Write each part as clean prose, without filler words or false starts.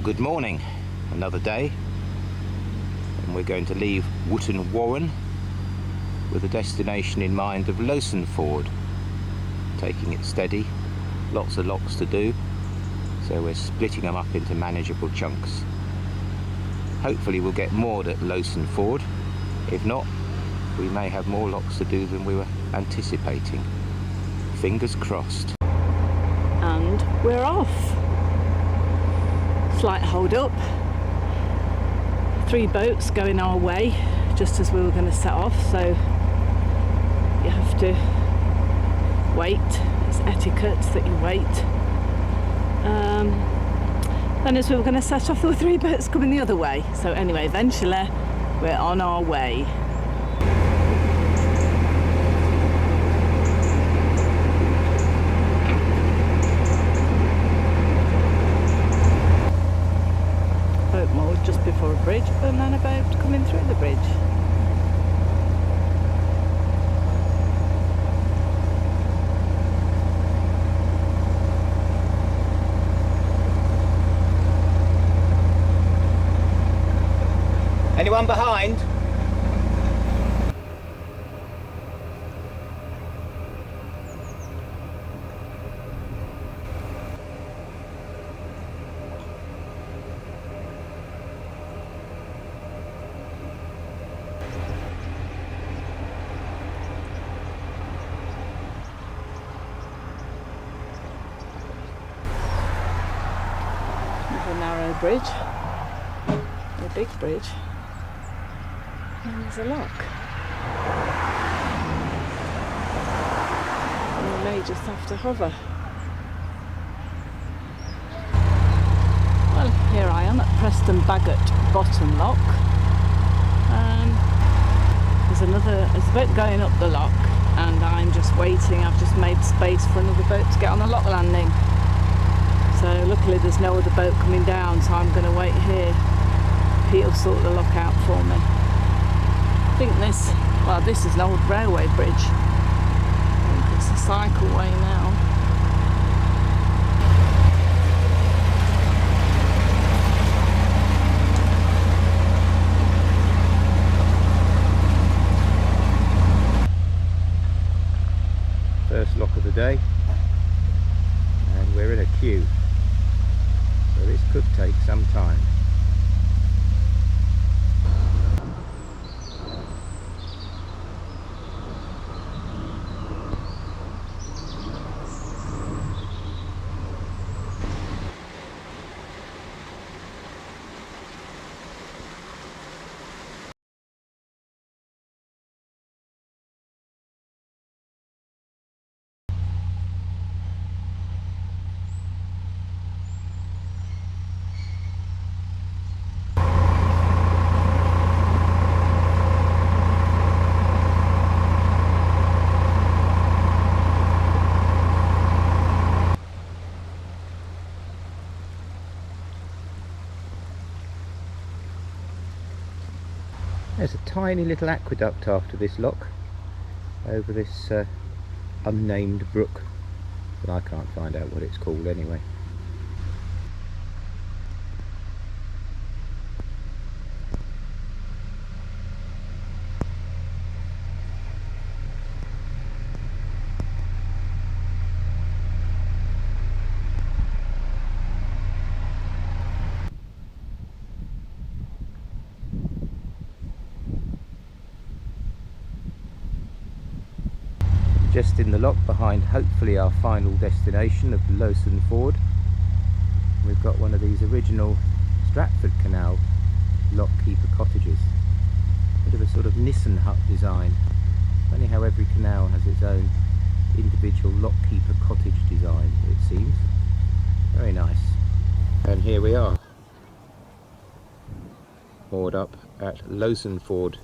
good morning. Another day, and we're going to leave Wootton Warren with a destination in mind of Lowson Ford. Taking it steady, lots of locks to do, so we're splitting them up into manageable chunks. Hopefully we'll get moored at Lowson Ford. If not, we may have more locks to do than we were anticipating. Fingers crossed. And we're off. Slight hold up. 3 boats going our way just as we were going to set off, so you have to wait. It's etiquette that you wait. Then as we were going to set off, there were 3 boats coming the other way. So anyway, eventually we're on our way. Boat moored just before a bridge, and then a boat coming through the bridge. Anyone behind? There's a narrow bridge, a big bridge. And there's a lock. And we may just have to hover. Well, here I am at Preston Bagot Bottom Lock. There's a boat going up the lock, and I'm just waiting. I've just made space for another boat to get on the lock landing. So luckily there's no other boat coming down, so I'm going to wait here. Pete'll sort the lock out for me. I think this is an old railway bridge. I think it's a cycleway now. First lock of the day, and we're in a queue, so this could take some time. There's a tiny little aqueduct after this lock, over this unnamed brook, but I can't find out what it's called anyway. Just in the lock behind hopefully our final destination of Lowson Ford. We've got one of these original Stratford Canal lockkeeper cottages. Bit of a sort of Nissen hut design. Funny how every canal has its own individual lockkeeper cottage design, it seems. Very nice. And here we are, moored up at Lowson Ford,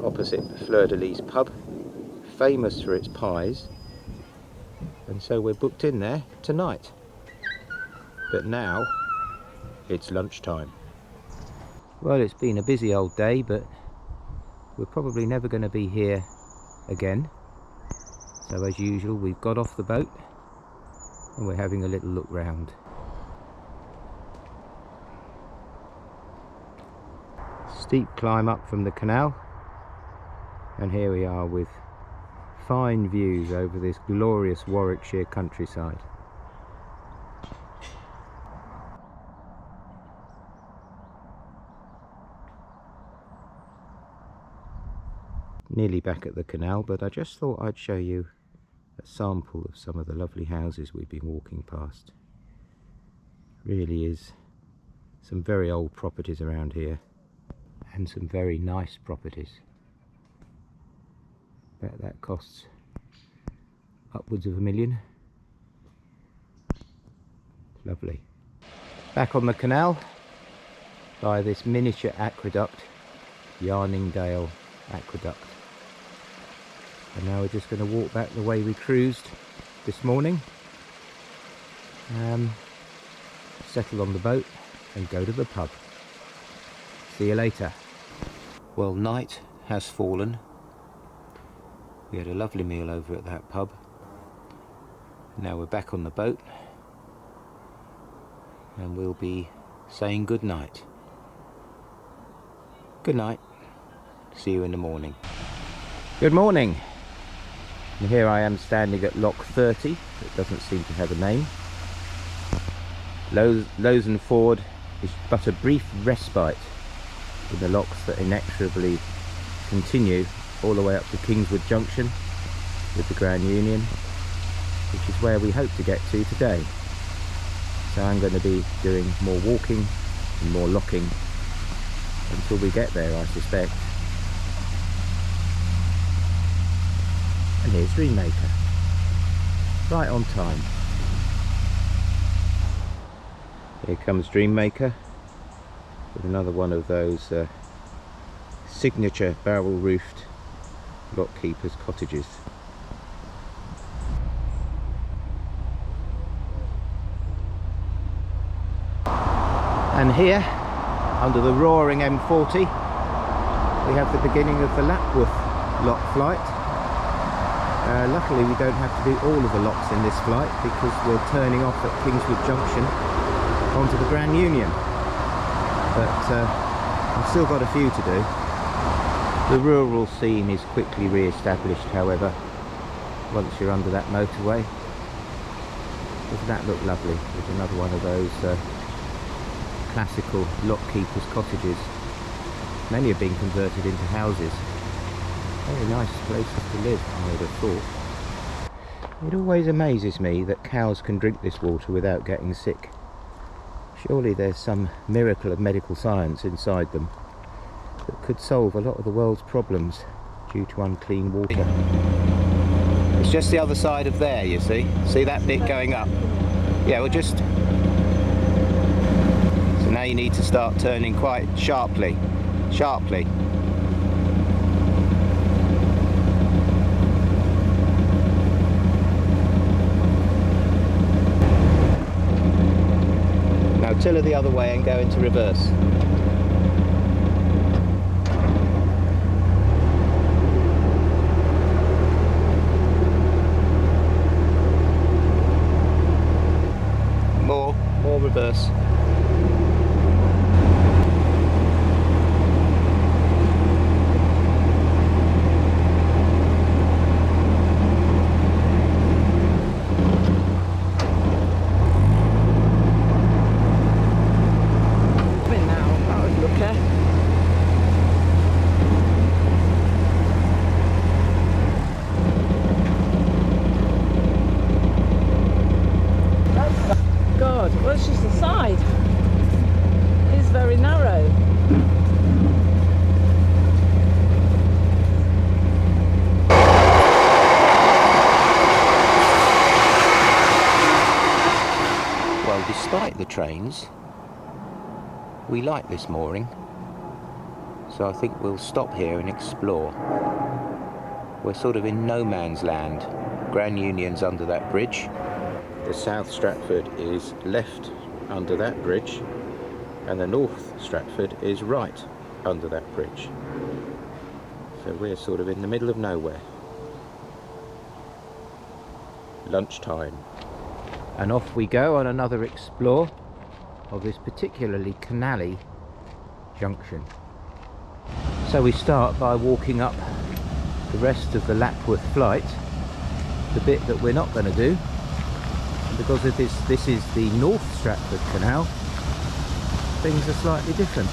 opposite Fleur de Lis pub, famous for its pies, and so we're booked in there tonight. But now it's lunchtime. Well, it's been a busy old day, but we're probably never going to be here again. So as usual, we've got off the boat and we're having a little look round. Steep climb up from the canal, and here we are with fine views over this glorious Warwickshire countryside. Nearly back at the canal, but I just thought I'd show you a sample of some of the lovely houses we've been walking past. Really is some very old properties around here, and some very nice properties. Bet that costs upwards of £1 million. Lovely. Back on the canal by this miniature aqueduct, Yarningdale Aqueduct. And now we're just going to walk back the way we cruised this morning, settle on the boat and go to the pub. See you later. Well, night has fallen. We had a lovely meal over at that pub. Now we're back on the boat and we'll be saying good night. Good night. See you in the morning. Good morning. And here I am standing at Lock 30. It doesn't seem to have a name. Lowson Ford is but a brief respite in the locks that inexorably continue all the way up to Kingswood Junction with the Grand Union, which is where we hope to get to today. So I'm going to be doing more walking and more locking until we get there, I suspect. And here's Dreammaker, right on time. Here comes Dreammaker with another one of those signature barrel-roofed lockkeepers' cottages. And here, under the roaring M40, we have the beginning of the Lapworth lock flight. Luckily we don't have to do all of the locks in this flight because we're turning off at Kingswood Junction onto the Grand Union. But I've still got a few to do. The rural scene is quickly re-established, however, once you're under that motorway. Doesn't that look lovely? There's another one of those classical lockkeepers' cottages. Many have been converted into houses. Very nice places to live, I would have thought. It always amazes me that cows can drink this water without getting sick. Surely there's some miracle of medical science inside them that could solve a lot of the world's problems due to unclean water. It's just the other side of there, you see? See that bit going up? Yeah, we'll just... So now you need to start turning quite sharply. Sharply. Now tiller the other way and go into reverse. More reverse. Well, it's just the side. It's very narrow. Well, despite the trains, we like this mooring, so I think we'll stop here and explore. We're sort of in no man's land. Grand Union's under that bridge. The South Stratford is left under that bridge, and the North Stratford is right under that bridge. So we're sort of in the middle of nowhere. Lunchtime. And off we go on another explore of this particularly Canali Junction. So we start by walking up the rest of the Lapworth flight, the bit that we're not going to do, and because of this is the North Stratford Canal, things are slightly different.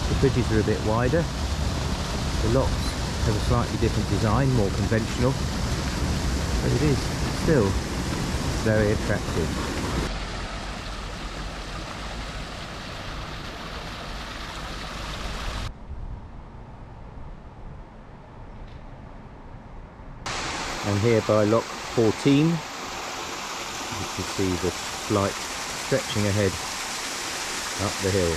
The bridges are a bit wider, the locks have a slightly different design, more conventional, but it is still very attractive. And here by lock 14, you can see the flight stretching ahead up the hill.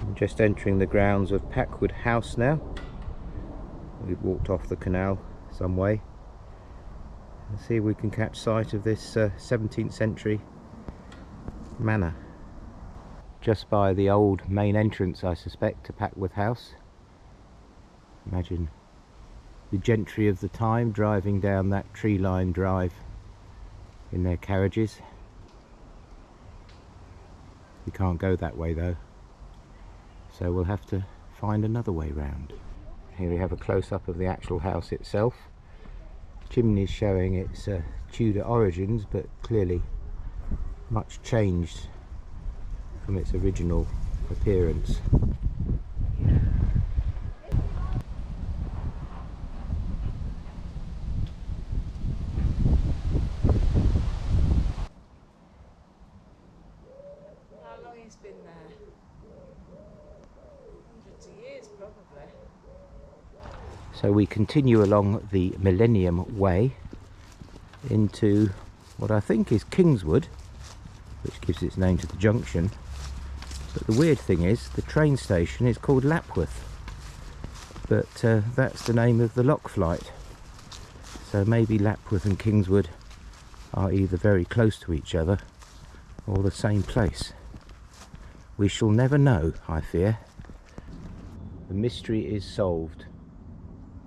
I'm just entering the grounds of Packwood House now. We've walked off the canal some way. Let's see if we can catch sight of this 17th century manor. Just by the old main entrance, I suspect, to Packwood House. Imagine the gentry of the time driving down that tree-lined drive in their carriages. We can't go that way though, so we'll have to find another way round. Here we have a close-up of the actual house itself. Chimneys showing its Tudor origins, but clearly much changed from its original appearance. How long he's been there? Hundreds of years, probably. So we continue along the Millennium Way into what I think is Kingswood, which gives its name to the junction. But the weird thing is, the train station is called Lapworth, but that's the name of the lock flight. So maybe Lapworth and Kingswood are either very close to each other or the same place. We shall never know, I fear. The mystery is solved.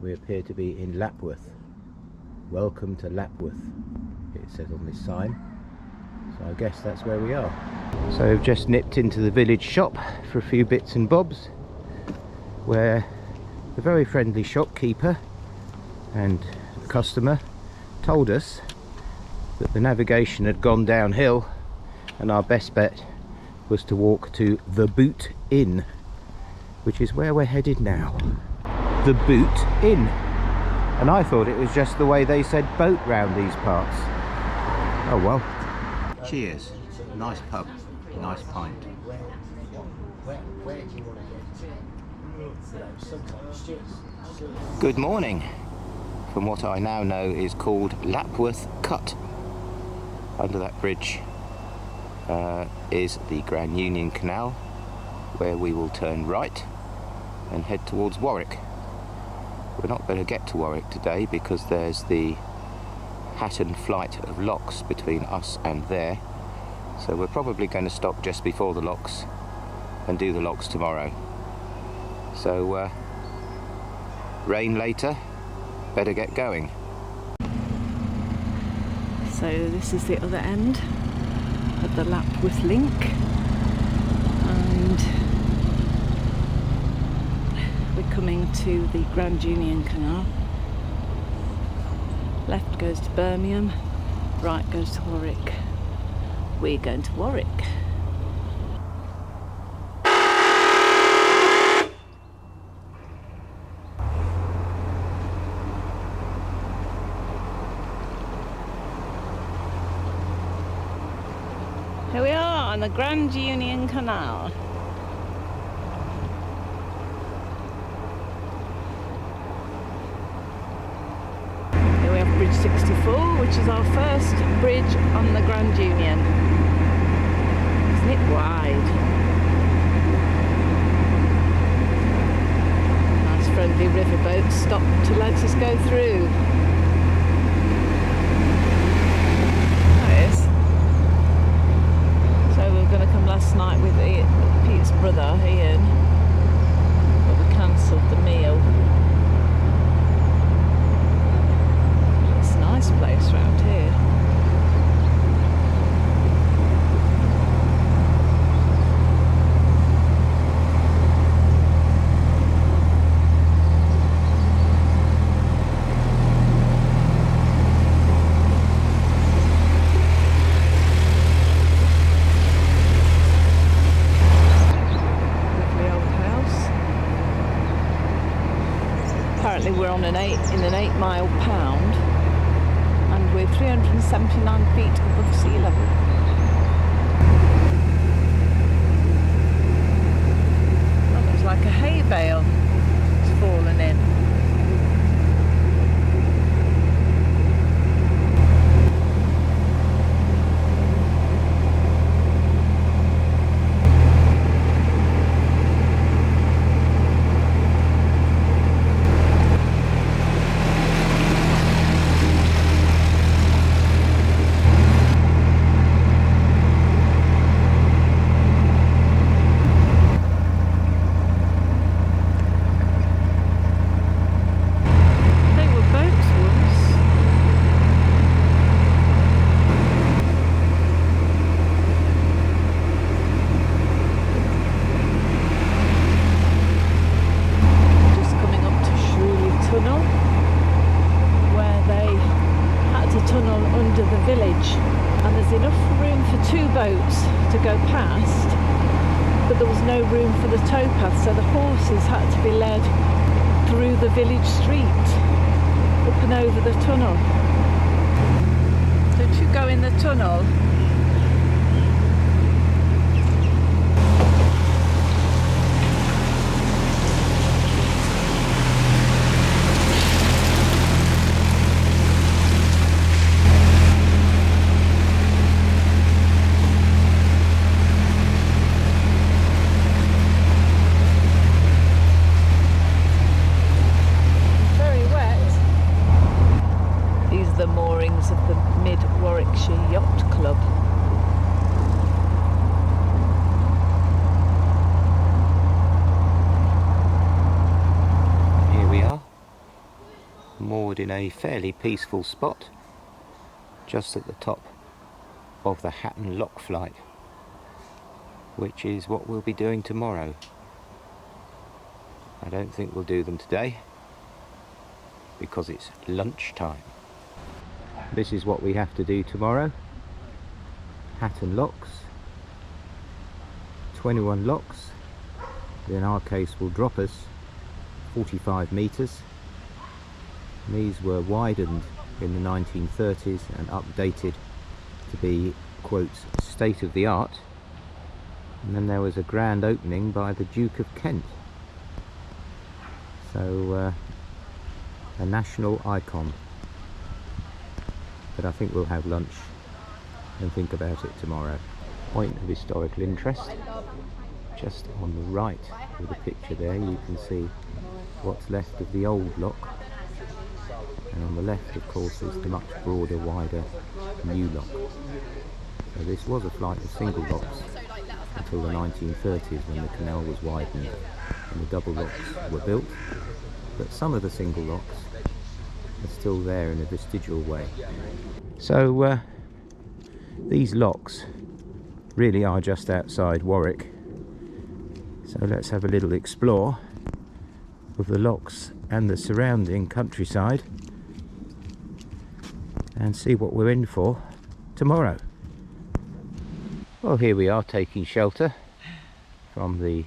We appear to be in Lapworth. Welcome to Lapworth, it says on this sign. So I guess that's where we are. So we've just nipped into the village shop for a few bits and bobs, where the very friendly shopkeeper and the customer told us that the navigation had gone downhill and our best bet was to walk to the Boot Inn, which is where we're headed now. The Boot Inn. And I thought it was just the way they said boat round these parts. Oh well. Cheers. Nice pub, nice pint. Good morning. From what I now know is called Lapworth Cut. Under that bridge is the Grand Union Canal, where we will turn right and head towards Warwick. We're not going to get to Warwick today because there's the Hatton flight of locks between us and there, so we're probably going to stop just before the locks and do the locks tomorrow. So rain later, better get going. So this is the other end of the Lapworth link, and we're coming to the Grand Union Canal. Left goes to Birmingham, right goes to Warwick. We're going to Warwick. Here we are on the Grand Union Canal. Here we have Bridge 64, which is our first bridge on the Grand Union. Isn't it wide? Nice friendly riverboat stopped to let us go through. Last night with Pete's brother Ian, but we cancelled the meal. an 8 mile pound, and we're 379 feet above sea level. That looks like a hay bale has fallen in. To go past, but there was no room for the towpath, so the horses had to be led through the village street up and over the tunnel. Don't you go in the tunnel? Of the Mid-Warwickshire Yacht Club. Here we are, moored in a fairly peaceful spot, just at the top of the Hatton Lock flight, which is what we'll be doing tomorrow. I don't think we'll do them today, because it's lunchtime. This is what we have to do tomorrow. Hatton Locks, 21 locks, in our case will drop us 45 metres. These were widened in the 1930s and updated to be, quotes, state of the art. And then there was a grand opening by the Duke of Kent. So a national icon. But I think we'll have lunch and think about it tomorrow. Point of historical interest, just on the right of the picture there you can see what's left of the old lock, and on the left of course is the much broader, wider new lock. So this was a flight of single locks until the 1930s, when the canal was widened and the double locks were built, but some of the single locks are still there in a vestigial way. So these locks really are just outside Warwick, so let's have a little explore of the locks and the surrounding countryside and see what we're in for tomorrow. Well, here we are taking shelter from the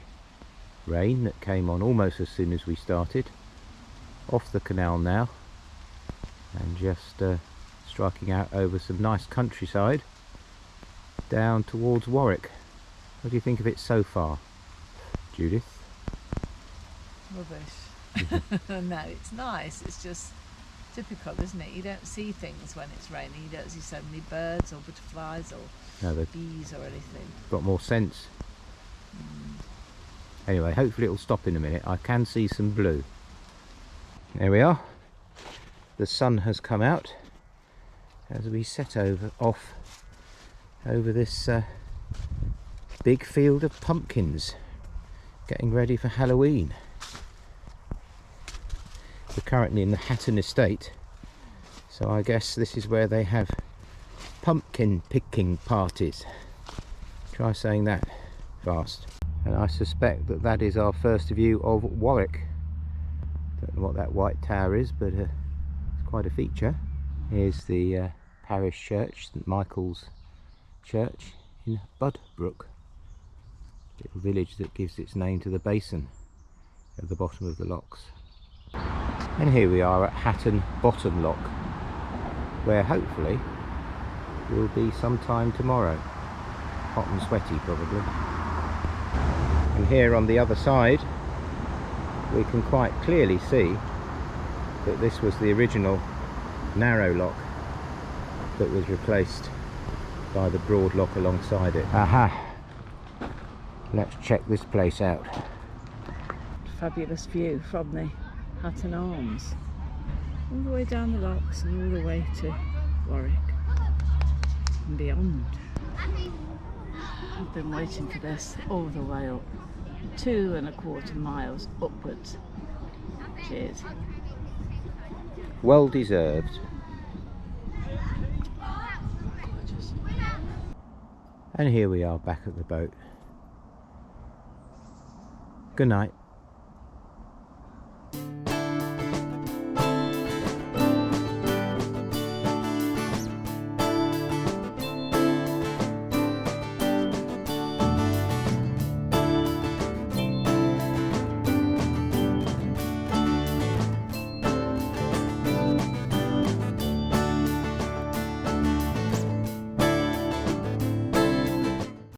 rain that came on almost as soon as we started, off the canal now, and just striking out over some nice countryside down towards Warwick. What do you think of it so far, Judith? Rubbish. No, it's nice. It's just typical, isn't it? You don't see things when it's raining. You don't see so many birds or butterflies or bees or anything. Got more sense. Anyway, hopefully it'll stop in a minute. I can see some blue. There we are. The sun has come out as we set off over this big field of pumpkins, getting ready for Halloween. We're currently in the Hatton estate, so I guess this is where they have pumpkin picking parties. Try saying that fast. And I suspect that that is our first view of Warwick. Don't know what that white tower is, but it's quite a feature. Here's the parish church, St Michael's Church in Budbrook, a little village that gives its name to the basin at the bottom of the locks. And here we are at Hatton Lock, where hopefully we'll be sometime tomorrow. Hot and sweaty probably. And here on the other side we can quite clearly see that this was the original narrow lock that was replaced by the broad lock alongside it. Aha! Let's check this place out. Fabulous view from the Hatton Arms, all the way down the locks and all the way to Warwick and beyond. I've been waiting for this all the way up, 2¼ miles upwards. Cheers. Well deserved. Gorgeous. And here we are back at the boat. Good night.